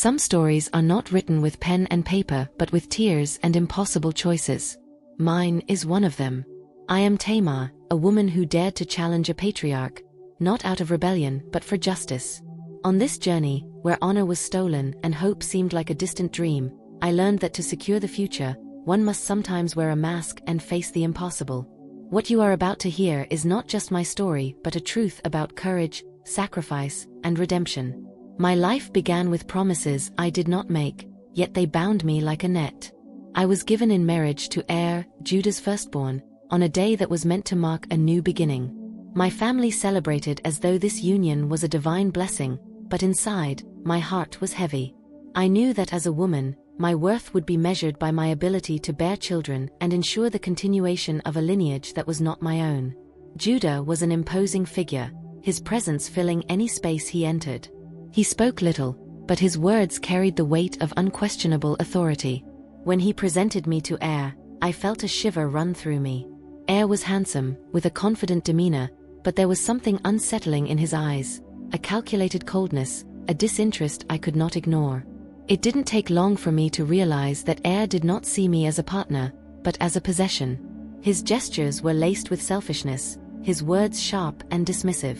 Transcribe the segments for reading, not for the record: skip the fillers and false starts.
Some stories are not written with pen and paper but with tears and impossible choices. Mine is one of them. I am Tamar, a woman who dared to challenge a patriarch, not out of rebellion but for justice. On this journey, where honor was stolen and hope seemed like a distant dream, I learned that to secure the future, one must sometimes wear a mask and face the impossible. What you are about to hear is not just my story but a truth about courage, sacrifice, and redemption. My life began with promises I did not make, yet they bound me like a net. I was given in marriage to Er, Judah's firstborn, on a day that was meant to mark a new beginning. My family celebrated as though this union was a divine blessing, but inside, my heart was heavy. I knew that as a woman, my worth would be measured by my ability to bear children and ensure the continuation of a lineage that was not my own. Judah was an imposing figure, his presence filling any space he entered. He spoke little, but his words carried the weight of unquestionable authority. When he presented me to Er, I felt a shiver run through me. Er was handsome, with a confident demeanor, but there was something unsettling in his eyes, a calculated coldness, a disinterest I could not ignore. It didn't take long for me to realize that Er did not see me as a partner, but as a possession. His gestures were laced with selfishness, his words sharp and dismissive.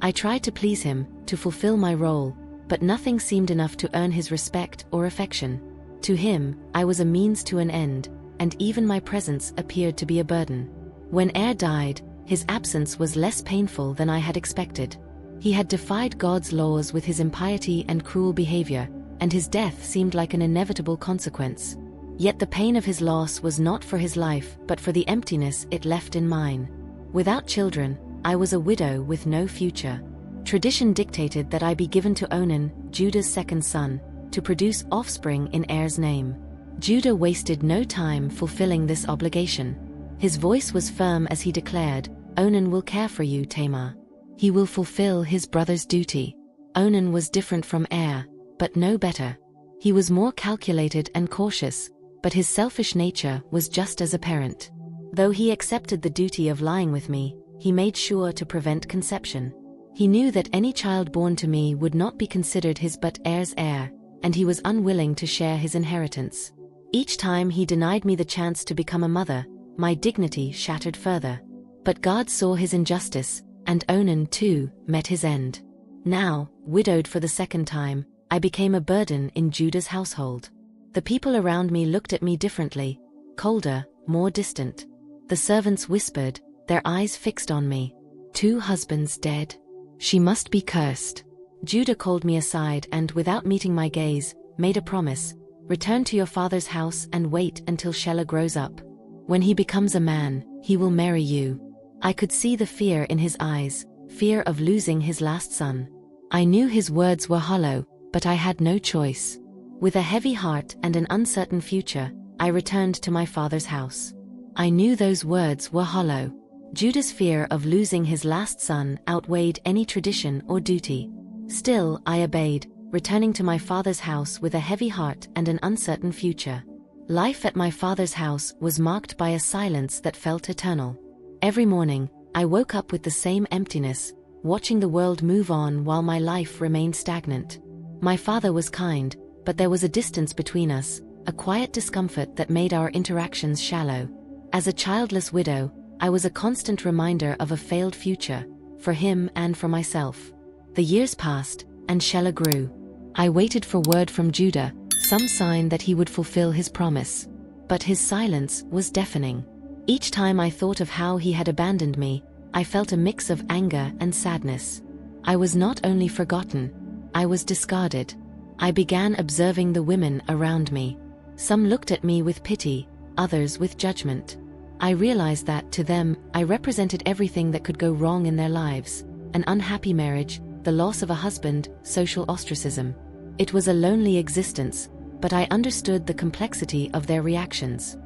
I tried to please him, to fulfill my role, but nothing seemed enough to earn his respect or affection. To him, I was a means to an end, and even my presence appeared to be a burden. When Er died, his absence was less painful than I had expected. He had defied God's laws with his impiety and cruel behavior, and his death seemed like an inevitable consequence. Yet the pain of his loss was not for his life but for the emptiness it left in mine. Without children, I was a widow with no future. Tradition dictated that I be given to Onan, Judah's second son, to produce offspring in Er's name. Judah wasted no time fulfilling this obligation. His voice was firm as he declared, "Onan will care for you, Tamar. He will fulfill his brother's duty." Onan was different from Er, but no better. He was more calculated and cautious, but his selfish nature was just as apparent. Though he accepted the duty of lying with me, he made sure to prevent conception. He knew that any child born to me would not be considered his but Er's heir, and he was unwilling to share his inheritance. Each time he denied me the chance to become a mother, my dignity shattered further. But God saw his injustice, and Onan too met his end. Now, widowed for the second time, I became a burden in Judah's household. The people around me looked at me differently, colder, more distant. The servants whispered, their eyes fixed on me. 2 husbands dead. She must be cursed. Judah called me aside and, without meeting my gaze, made a promise. Return to your father's house and wait until Shelah grows up. When he becomes a man, he will marry you. I could see the fear in his eyes, fear of losing his last son. I knew his words were hollow, but I had no choice. With a heavy heart and an uncertain future, I returned to my father's house. I knew those words were hollow. Judah's fear of losing his last son outweighed any tradition or duty. Still, I obeyed, returning to my father's house with a heavy heart and an uncertain future. Life at my father's house was marked by a silence that felt eternal. Every morning, I woke up with the same emptiness, watching the world move on while my life remained stagnant. My father was kind, but there was a distance between us, a quiet discomfort that made our interactions shallow. As a childless widow, I was a constant reminder of a failed future, for him and for myself. The years passed, and Shelah grew. I waited for word from Judah, some sign that he would fulfill his promise. But his silence was deafening. Each time I thought of how he had abandoned me, I felt a mix of anger and sadness. I was not only forgotten, I was discarded. I began observing the women around me. Some looked at me with pity, others with judgment. I realized that, to them, I represented everything that could go wrong in their lives: an unhappy marriage, the loss of a husband, social ostracism. It was a lonely existence, but I understood the complexity of their reactions.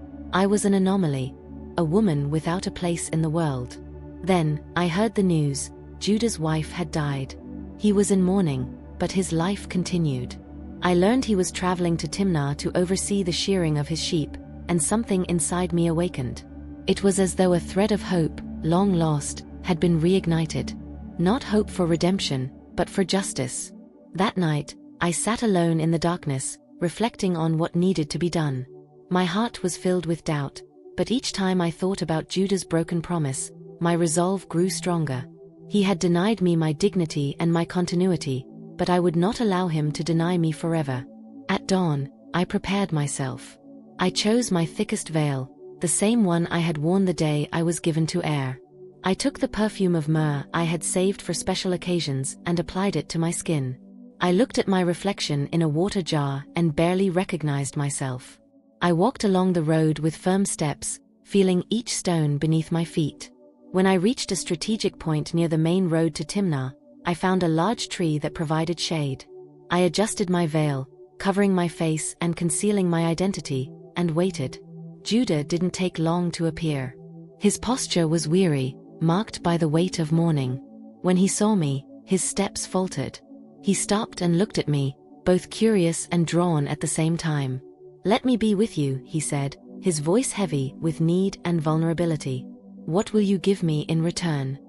I was an anomaly, a woman without a place in the world. Then, I heard the news: Judah's wife had died. He was in mourning, but his life continued. I learned he was traveling to Timnah to oversee the shearing of his sheep, and something inside me awakened. It was as though a thread of hope, long lost, had been reignited. Not hope for redemption, but for justice. That night, I sat alone in the darkness, reflecting on what needed to be done. My heart was filled with doubt, but each time I thought about Judah's broken promise, my resolve grew stronger. He had denied me my dignity and my continuity, but I would not allow him to deny me forever. At dawn, I prepared myself. I chose my thickest veil, the same one I had worn the day I was given to air. I took the perfume of myrrh I had saved for special occasions and applied it to my skin. I looked at my reflection in a water jar and barely recognized myself. I walked along the road with firm steps, feeling each stone beneath my feet. When I reached a strategic point near the main road to Timnah, I found a large tree that provided shade. I adjusted my veil, covering my face and concealing my identity, and waited. Judah didn't take long to appear. His posture was weary, marked by the weight of mourning. When he saw me, his steps faltered. He stopped and looked at me, both curious and drawn at the same time. "Let me be with you," he said, his voice heavy with need and vulnerability. "What will you give me in return?"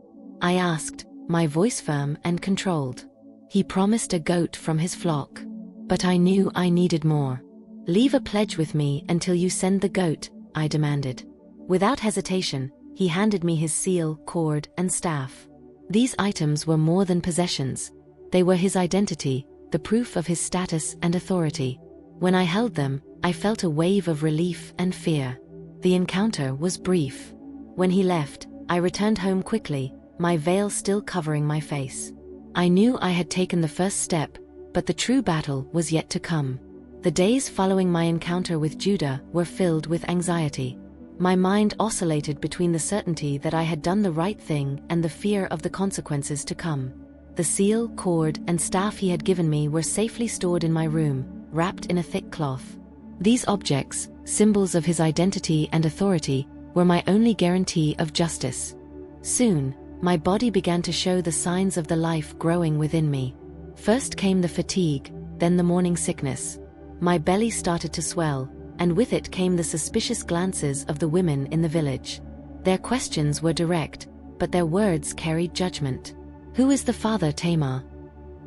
I asked, my voice firm and controlled. He promised a goat from his flock. But I knew I needed more. "Leave a pledge with me until you send the goat," I demanded. Without hesitation, he handed me his seal, cord, and staff. These items were more than possessions. They were his identity, the proof of his status and authority. When I held them, I felt a wave of relief and fear. The encounter was brief. When he left, I returned home quickly, my veil still covering my face. I knew I had taken the first step, but the true battle was yet to come. The days following my encounter with Judah were filled with anxiety. My mind oscillated between the certainty that I had done the right thing and the fear of the consequences to come. The seal, cord, and staff he had given me were safely stored in my room, wrapped in a thick cloth. These objects, symbols of his identity and authority, were my only guarantee of justice. Soon, my body began to show the signs of the life growing within me. First came the fatigue, then the morning sickness. My belly started to swell, and with it came the suspicious glances of the women in the village. Their questions were direct, but their words carried judgment. "Who is the father, Tamar?"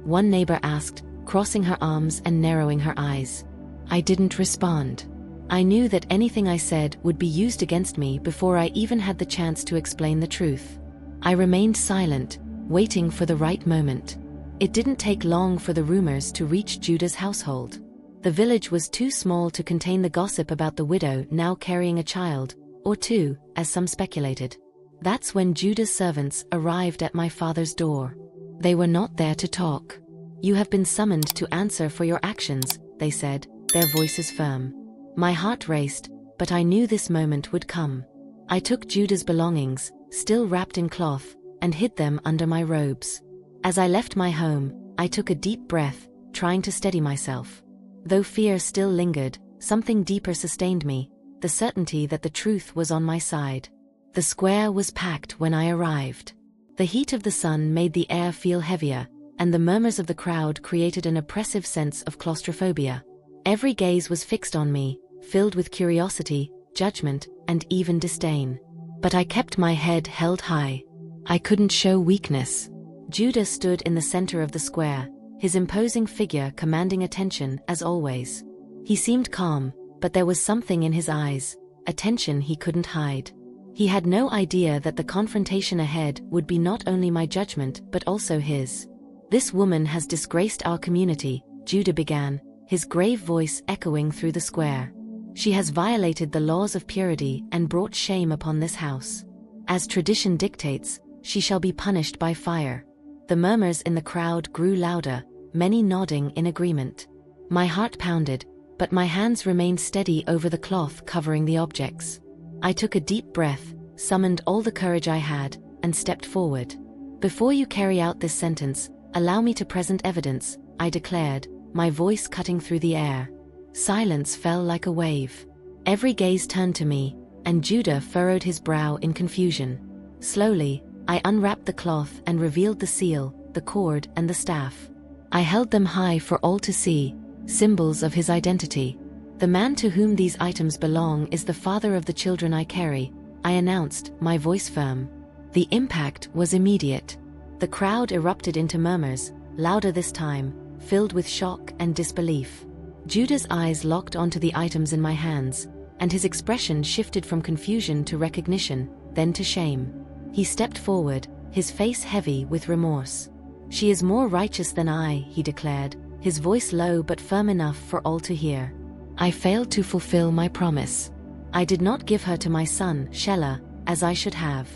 one neighbor asked, crossing her arms and narrowing her eyes. I didn't respond. I knew that anything I said would be used against me before I even had the chance to explain the truth. I remained silent, waiting for the right moment. It didn't take long for the rumors to reach Judah's household. The village was too small to contain the gossip about the widow now carrying a child, or two, as some speculated. That's when Judah's servants arrived at my father's door. They were not there to talk. "You have been summoned to answer for your actions," they said, their voices firm. My heart raced, but I knew this moment would come. I took Judah's belongings, still wrapped in cloth, and hid them under my robes. As I left my home, I took a deep breath, trying to steady myself. Though fear still lingered, something deeper sustained me, the certainty that the truth was on my side. The square was packed when I arrived. The heat of the sun made the air feel heavier, and the murmurs of the crowd created an oppressive sense of claustrophobia. Every gaze was fixed on me, filled with curiosity, judgment, and even disdain. But I kept my head held high. I couldn't show weakness. Judah stood in the center of the square, his imposing figure commanding attention as always. He seemed calm, but there was something in his eyes, a tension he couldn't hide. He had no idea that the confrontation ahead would be not only my judgment but also his. "This woman has disgraced our community," Judah began, his grave voice echoing through the square. "She has violated the laws of purity and brought shame upon this house. As tradition dictates, she shall be punished by fire." The murmurs in the crowd grew louder, many nodding in agreement. My heart pounded, but my hands remained steady over the cloth covering the objects. I took a deep breath, summoned all the courage I had, and stepped forward. "Before you carry out this sentence, allow me to present evidence," I declared, my voice cutting through the air. Silence fell like a wave. Every gaze turned to me, and Judah furrowed his brow in confusion. Slowly, I unwrapped the cloth and revealed the seal, the cord, and the staff. I held them high for all to see, symbols of his identity. "The man to whom these items belong is the father of the children I carry," I announced, my voice firm. The impact was immediate. The crowd erupted into murmurs, louder this time, filled with shock and disbelief. Judah's eyes locked onto the items in my hands, and his expression shifted from confusion to recognition, then to shame. He stepped forward, his face heavy with remorse. "She is more righteous than I," he declared, his voice low but firm enough for all to hear. "I failed to fulfill my promise. I did not give her to my son, Shelah, as I should have.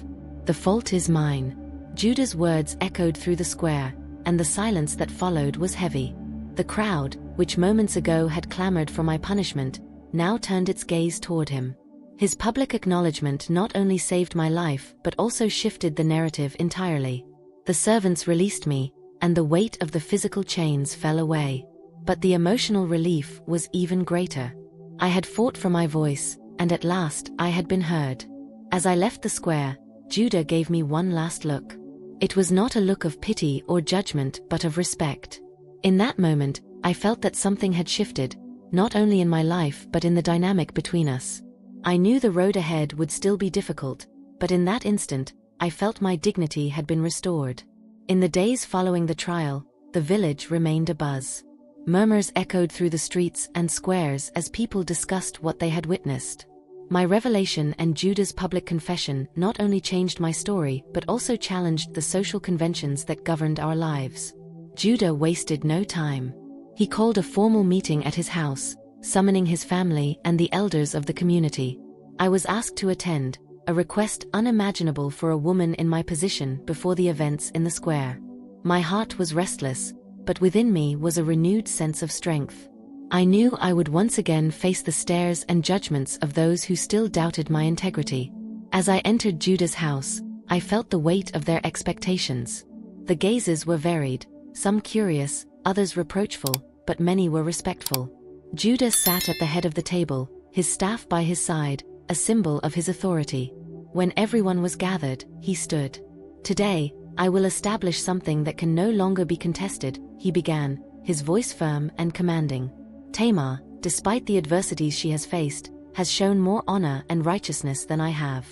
The fault is mine." Judah's words echoed through the square, and the silence that followed was heavy. The crowd, which moments ago had clamored for my punishment, now turned its gaze toward him. His public acknowledgement not only saved my life but also shifted the narrative entirely. The servants released me, and the weight of the physical chains fell away. But the emotional relief was even greater. I had fought for my voice, and at last I had been heard. As I left the square, Judah gave me one last look. It was not a look of pity or judgment but of respect. In that moment, I felt that something had shifted, not only in my life but in the dynamic between us. I knew the road ahead would still be difficult, but in that instant, I felt my dignity had been restored. In the days following the trial, the village remained abuzz. Murmurs echoed through the streets and squares as people discussed what they had witnessed. My revelation and Judah's public confession not only changed my story but also challenged the social conventions that governed our lives. Judah wasted no time. He called a formal meeting at his house, summoning his family and the elders of the community. I was asked to attend, a request unimaginable for a woman in my position before the events in the square. My heart was restless, but within me was a renewed sense of strength. I knew I would once again face the stares and judgments of those who still doubted my integrity. As I entered Judah's house, I felt the weight of their expectations. The gazes were varied, some curious, others reproachful, but many were respectful. Judah sat at the head of the table, his staff by his side, a symbol of his authority. When everyone was gathered, he stood. "Today, I will establish something that can no longer be contested," he began, his voice firm and commanding. "Tamar, despite the adversities she has faced, has shown more honor and righteousness than I have.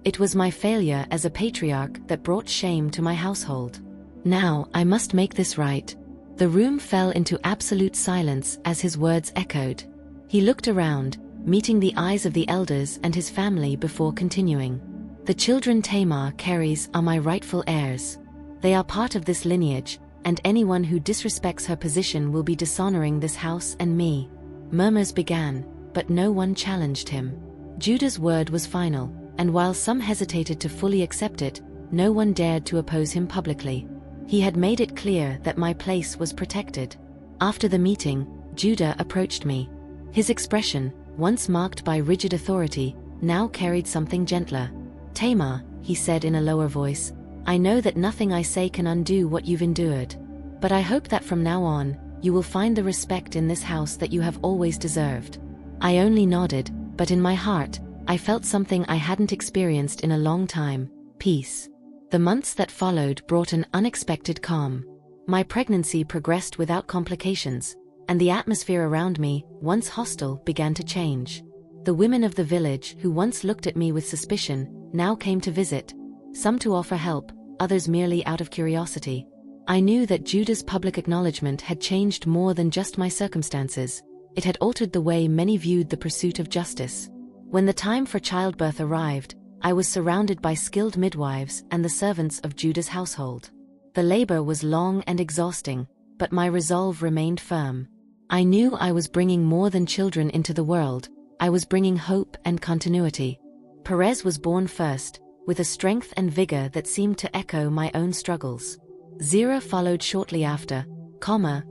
It was my failure as a patriarch that brought shame to my household. Now I must make this right." The room fell into absolute silence as his words echoed. He looked around, meeting the eyes of the elders and his family before continuing. "The children Tamar carries are my rightful heirs. They are part of this lineage, and anyone who disrespects her position will be dishonoring this house and me." Murmurs began, but no one challenged him. Judah's word was final, and while some hesitated to fully accept it, no one dared to oppose him publicly. He had made it clear that my place was protected. After the meeting, Judah approached me. His expression, once marked by rigid authority, now carried something gentler. "Tamar," he said in a lower voice, "I know that nothing I say can undo what you've endured. But I hope that from now on, you will find the respect in this house that you have always deserved." I only nodded, but in my heart, I felt something I hadn't experienced in a long time: peace. The months that followed brought an unexpected calm. My pregnancy progressed without complications, and the atmosphere around me, once hostile, began to change. The women of the village, who once looked at me with suspicion, now came to visit, some to offer help, others merely out of curiosity. I knew that Judah's public acknowledgement had changed more than just my circumstances. It had altered the way many viewed the pursuit of justice. When the time for childbirth arrived, I was surrounded by skilled midwives and the servants of Judah's household. The labor was long and exhausting, but my resolve remained firm. I knew I was bringing more than children into the world. I was bringing hope and continuity. Perez was born first, with a strength and vigor that seemed to echo my own struggles. Zerah followed shortly after,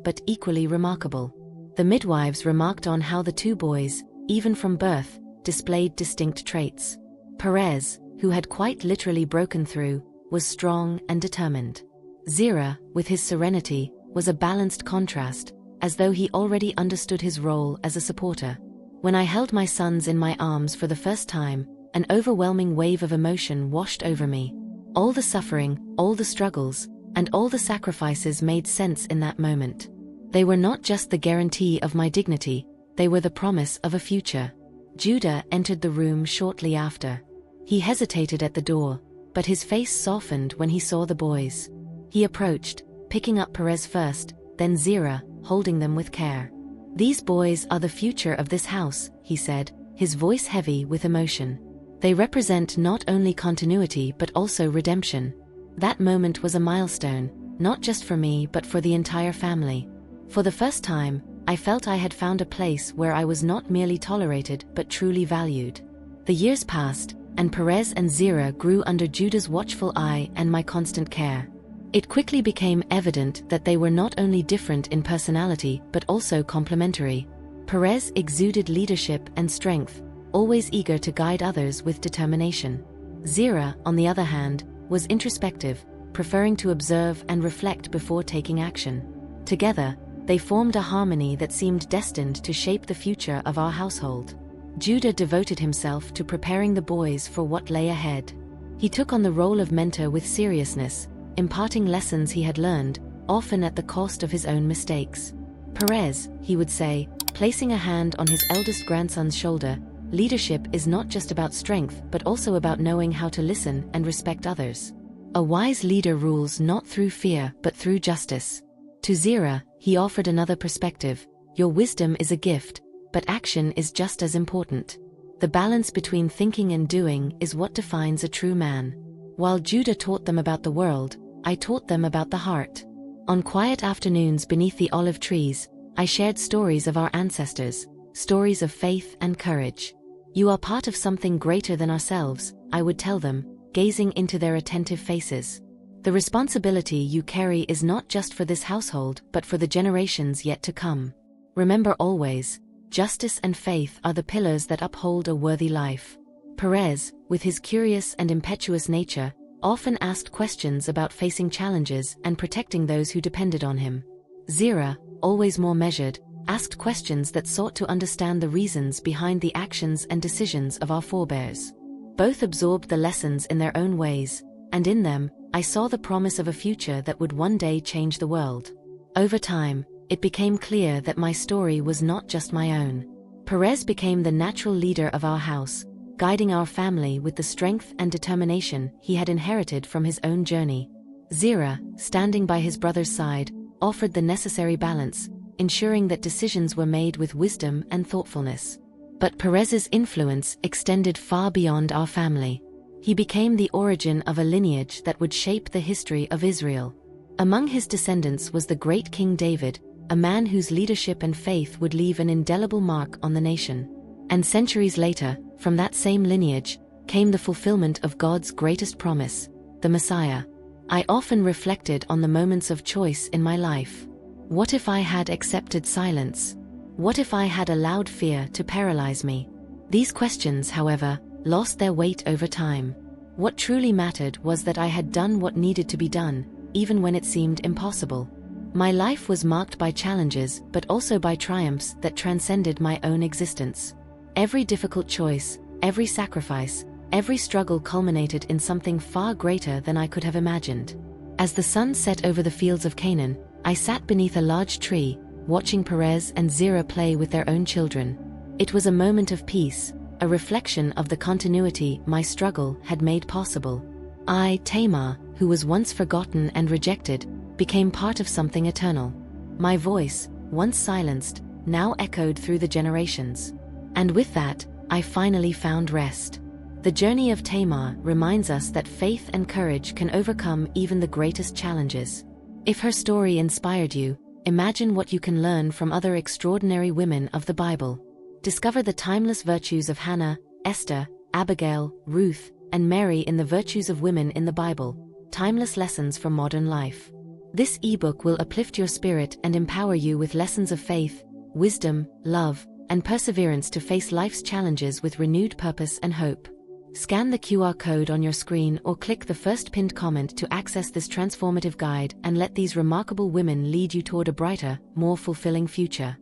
but equally remarkable. The midwives remarked on how the two boys, even from birth, displayed distinct traits. Perez, who had quite literally broken through, was strong and determined. Zerah, with his serenity, was a balanced contrast, as though he already understood his role as a supporter. When I held my sons in my arms for the first time, an overwhelming wave of emotion washed over me. All the suffering, all the struggles, and all the sacrifices made sense in that moment. They were not just the guarantee of my dignity, they were the promise of a future. Judah entered the room shortly after. He hesitated at the door, but his face softened when he saw the boys. He approached, picking up Perez first, then Zerah, holding them with care. "These boys are the future of this house," he said, his voice heavy with emotion. "They represent not only continuity but also redemption." That moment was a milestone, not just for me but for the entire family. For the first time, I felt I had found a place where I was not merely tolerated but truly valued. The years passed, and Perez and Zerah grew under Judah's watchful eye and my constant care. It quickly became evident that they were not only different in personality but also complementary. Perez exuded leadership and strength, always eager to guide others with determination. Zerah, on the other hand, was introspective, preferring to observe and reflect before taking action. Together, they formed a harmony that seemed destined to shape the future of our household. Judah devoted himself to preparing the boys for what lay ahead. He took on the role of mentor with seriousness, imparting lessons he had learned, often at the cost of his own mistakes. "Perez," he would say, placing a hand on his eldest grandson's shoulder, "leadership is not just about strength but also about knowing how to listen and respect others. A wise leader rules not through fear but through justice." To Zerah, he offered another perspective: "Your wisdom is a gift, but action is just as important. The balance between thinking and doing is what defines a true man." While Judah taught them about the world, I taught them about the heart. On quiet afternoons beneath the olive trees, I shared stories of our ancestors, stories of faith and courage. "You are part of something greater than ourselves," I would tell them, gazing into their attentive faces. "The responsibility you carry is not just for this household but for the generations yet to come. Remember always, justice and faith are the pillars that uphold a worthy life." Perez, with his curious and impetuous nature, often asked questions about facing challenges and protecting those who depended on him. Zerah, always more measured, asked questions that sought to understand the reasons behind the actions and decisions of our forebears. Both absorbed the lessons in their own ways, and in them, I saw the promise of a future that would one day change the world. Over time, it became clear that my story was not just my own. Perez became the natural leader of our house, guiding our family with the strength and determination he had inherited from his own journey. Zerah, standing by his brother's side, offered the necessary balance, ensuring that decisions were made with wisdom and thoughtfulness. But Perez's influence extended far beyond our family. He became the origin of a lineage that would shape the history of Israel. Among his descendants was the great King David, a man whose leadership and faith would leave an indelible mark on the nation. And centuries later, from that same lineage, came the fulfillment of God's greatest promise, the Messiah. I often reflected on the moments of choice in my life. What if I had accepted silence? What if I had allowed fear to paralyze me? These questions, however, lost their weight over time. What truly mattered was that I had done what needed to be done, even when it seemed impossible. My life was marked by challenges but also by triumphs that transcended my own existence. Every difficult choice, every sacrifice, every struggle culminated in something far greater than I could have imagined. As the sun set over the fields of Canaan, I sat beneath a large tree, watching Perez and Zerah play with their own children. It was a moment of peace, a reflection of the continuity my struggle had made possible. I, Tamar, who was once forgotten and rejected, became part of something eternal. My voice, once silenced, now echoed through the generations. And with that, I finally found rest. The journey of Tamar reminds us that faith and courage can overcome even the greatest challenges. If her story inspired you, imagine what you can learn from other extraordinary women of the Bible. Discover the timeless virtues of Hannah, Esther, Abigail, Ruth, and Mary in the virtues of women in the Bible, timeless lessons for modern life. This ebook will uplift your spirit and empower you with lessons of faith, wisdom, love, and perseverance to face life's challenges with renewed purpose and hope. Scan the QR code on your screen or click the first pinned comment to access this transformative guide and let these remarkable women lead you toward a brighter, more fulfilling future.